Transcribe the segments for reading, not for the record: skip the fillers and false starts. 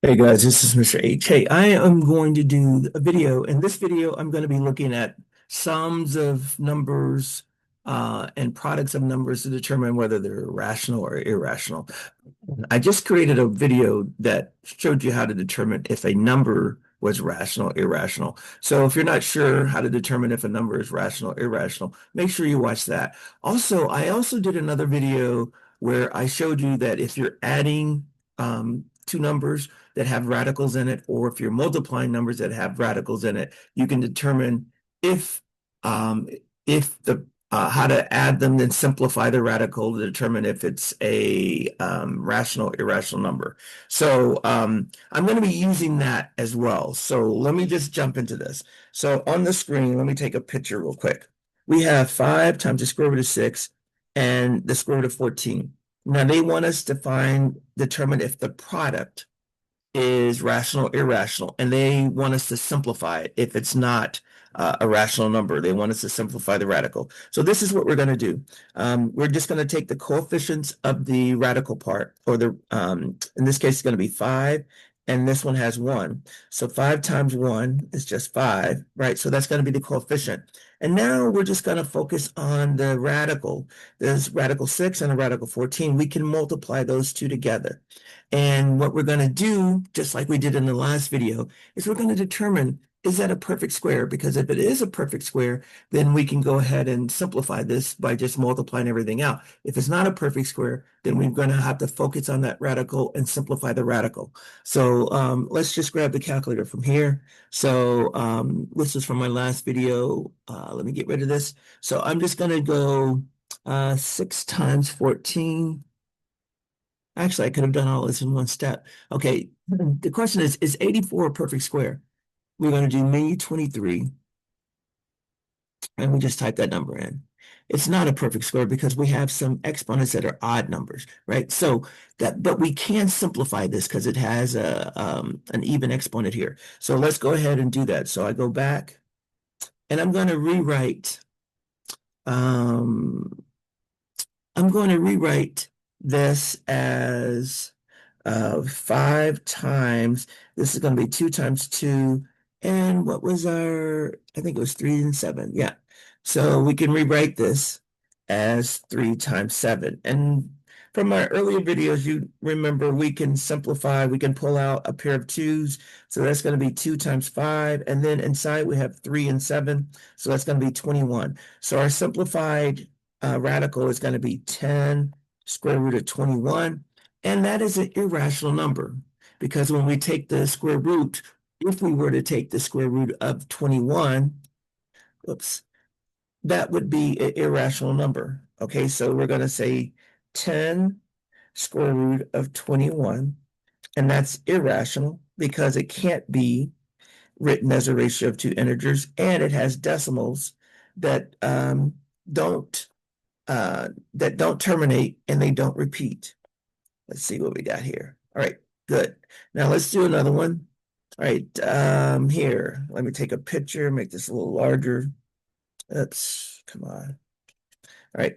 Hey guys, this is Mr. H. Hey, I am going to do a video. In this video, I'm going to be looking at sums of numbers and products of numbers to determine whether they're rational or irrational. I just created a video that showed you how to determine if a number was rational or irrational. So if you're not sure how to determine if a number is rational or irrational, make sure you watch that. Also, I also did another video where I showed you that if you're adding two numbers that have radicals in it, or if you're multiplying numbers that have radicals in it, you can determine if um, if the how to add them, then simplify the radical to determine if it's a rational, irrational number. So I'm going to be using that as well. So let me just jump into this. So on the screen, let me take a picture real quick. We have 5 times the square root of 6 and the square root of 14. Now they want us to determine if the product is rational, irrational, and they want us to simplify it if it's not a rational number. They want us to simplify the radical. So this is what we're going to do. We're just going to take the coefficients of the radical part, or in this case, it's going to be 5, and this one has 1. So 5 times 1 is just 5, right? So that's going to be the coefficient. And now we're just going to focus on the radical. There's radical 6 and a radical 14. We can multiply those two together. And what we're going to do, just like we did in the last video, is we're going to determine, is that a perfect square? Because if it is a perfect square, then we can go ahead and simplify this by just multiplying everything out. If it's not a perfect square, then we're going to have to focus on that radical and simplify the radical. So let's just grab the calculator from here. So this is from my last video. Let me get rid of this. So I'm just going to go 6 times 14. Actually, I could have done all this in one step. Okay, the question is 84 a perfect square? We're going to do menu 23, and we just type that number in. It's not a perfect square because we have some exponents that are odd numbers, right? So but we can simplify this because it has an even exponent here. So let's go ahead and do that. So I go back, and um, I'm going to rewrite this as 5 times, this is going to be 2 times 2, and what was I think it was 3 and 7, yeah. So we can rewrite this as 3 times 7. And from my earlier videos, you remember we can simplify, we can pull out a pair of 2's, so that's going to be 2 times 5, and then inside we have 3 and 7, so that's going to be 21. So our simplified radical is going to be 10 square root of 21. And that is an irrational number because when we take the square root, if we were to take the square root of 21, oops, that would be an irrational number. Okay, so we're going to say 10 square root of 21, and that's irrational because it can't be written as a ratio of two integers, and it has decimals that don't that don't terminate and they don't repeat. Let's see what we got here. All right, good. Now let's do another one. All right, here, let me take a picture, make this a little larger. Oops, come on. All right,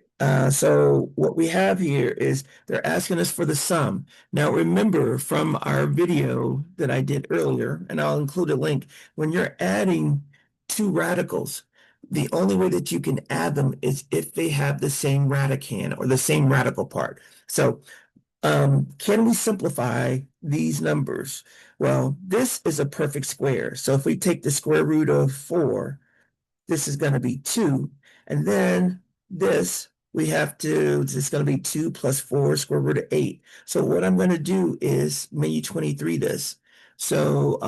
so what we have here is they're asking us for the sum. Now remember from our video that I did earlier, and I'll include a link, when you're adding two radicals, the only way that you can add them is if they have the same radicand or the same radical part. So can we simplify these numbers? Well, this is a perfect square. So if we take the square root of 4, this is going to be 2. And then this is going to be 2 plus 4 square root of 8. So what I'm going to do is menu 23 this. So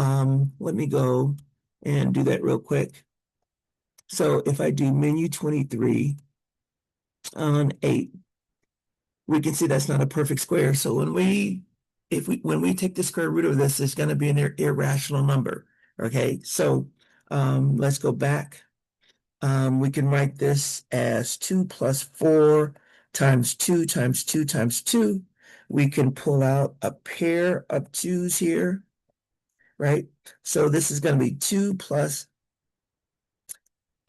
let me go and do that real quick. So if I do menu 23 on 8, we can see that's not a perfect square. So when we take the square root of this, it's going to be an irrational number. Okay, so let's go back. We can write this as 2 plus 4 times 2 times 2 times 2. We can pull out a pair of 2's here, right? So this is going to be 2 plus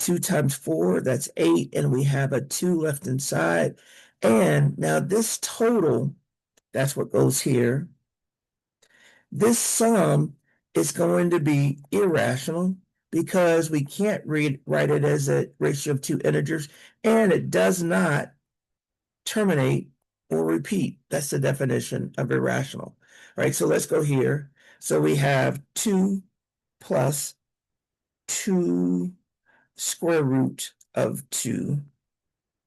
2 times 4, that's 8, and we have a 2 left inside. And now this total, that's what goes here. this sum is going to be irrational because we can't write it as a ratio of two integers, and it does not terminate or repeat. That's the definition of irrational. All right, so let's go here. So we have 2 plus 2 square root of 2.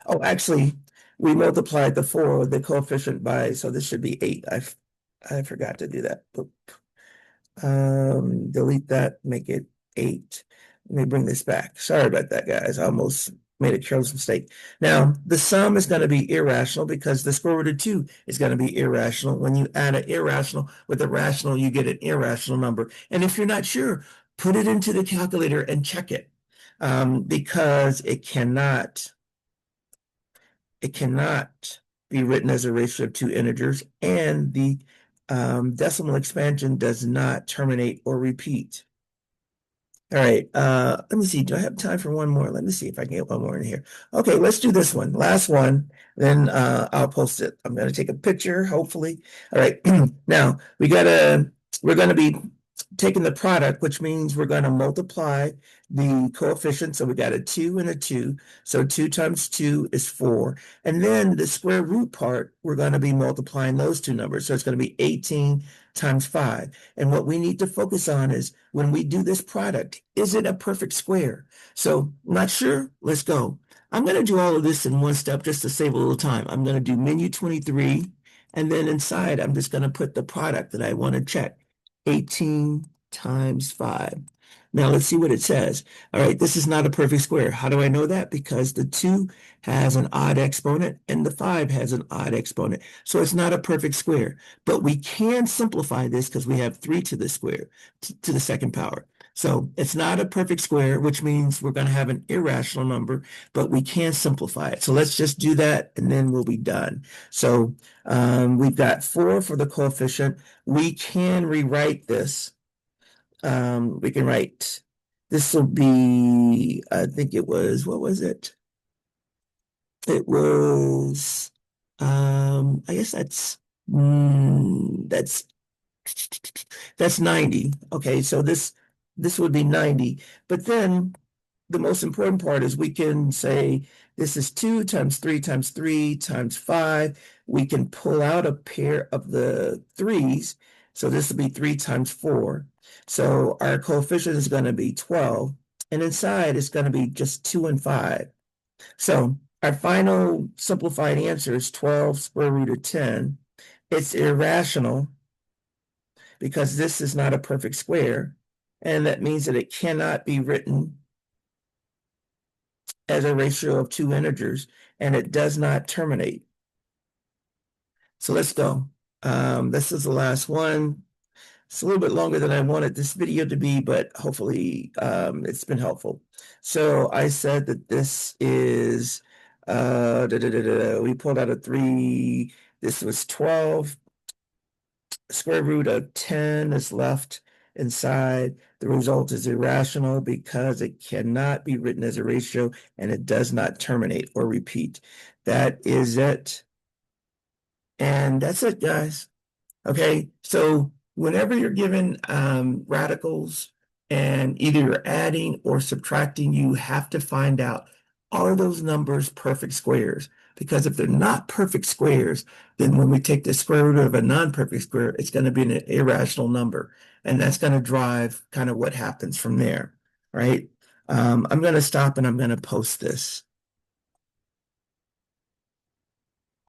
Oh, actually, we multiplied the 4, the coefficient by, so this should be 8. I forgot to do that. Oop. Delete that, make it 8. Let me bring this back. Sorry about that, guys. I almost made a careless mistake. Now, the sum is going to be irrational because the square root of 2 is going to be irrational. When you add an irrational with a rational, you get an irrational number. And if you're not sure, put it into the calculator and check it, because it cannot be written as a ratio of two integers, and the decimal expansion does not terminate or repeat. All right, let me see. Do I have time for one more? Let me see if I can get one more in here. Okay, let's do this one. Last one, then I'll post it. I'm going to take a picture, hopefully. All right, now we're going to be taking the product, which means we're going to multiply the coefficient. So we got a 2 and a 2. So 2 times 2 is 4. And then the square root part, we're going to be multiplying those two numbers. So it's going to be 18 times 5. And what we need to focus on is when we do this product, is it a perfect square? So not sure? Let's go. I'm going to do all of this in one step just to save a little time. I'm going to do menu 23, and then inside I'm just going to put the product that I want to check. 18 times 5. Now let's see what it says. All right, this is not a perfect square. How do I know that? Because the 2 has an odd exponent and the 5 has an odd exponent. So it's not a perfect square. But we can simplify this because we have 3 to the square, to the second power. So it's not a perfect square, which means we're going to have an irrational number, but we can simplify it. So let's just do that and then we'll be done. So we've got 4 for the coefficient. We can rewrite this. We can write, this will be, I think it was, what was it? It was, I guess that's 90. Okay, so this would be 90. But then the most important part is we can say this is 2 times 3 times 3 times 5. We can pull out a pair of the 3's. So this will be 3 times 4. So our coefficient is going to be 12. And inside it's going to be just 2 and 5. So our final simplified answer is 12 square root of 10. It's irrational because this is not a perfect square. And that means that it cannot be written as a ratio of two integers, and it does not terminate. So let's go. This is the last one. It's a little bit longer than I wanted this video to be, but hopefully it's been helpful. So I said that this is, we pulled out a 3. This was 12. Square root of 10 is left inside. The result is irrational because it cannot be written as a ratio and it does not terminate or repeat. That is it. And that's it, guys. Okay, so whenever you're given radicals and either you're adding or subtracting, you have to find out, are those numbers perfect squares? Because if they're not perfect squares, then when we take the square root of a non-perfect square, it's going to be an irrational number. And that's going to drive kind of what happens from there, right? I'm going to stop and I'm going to post this.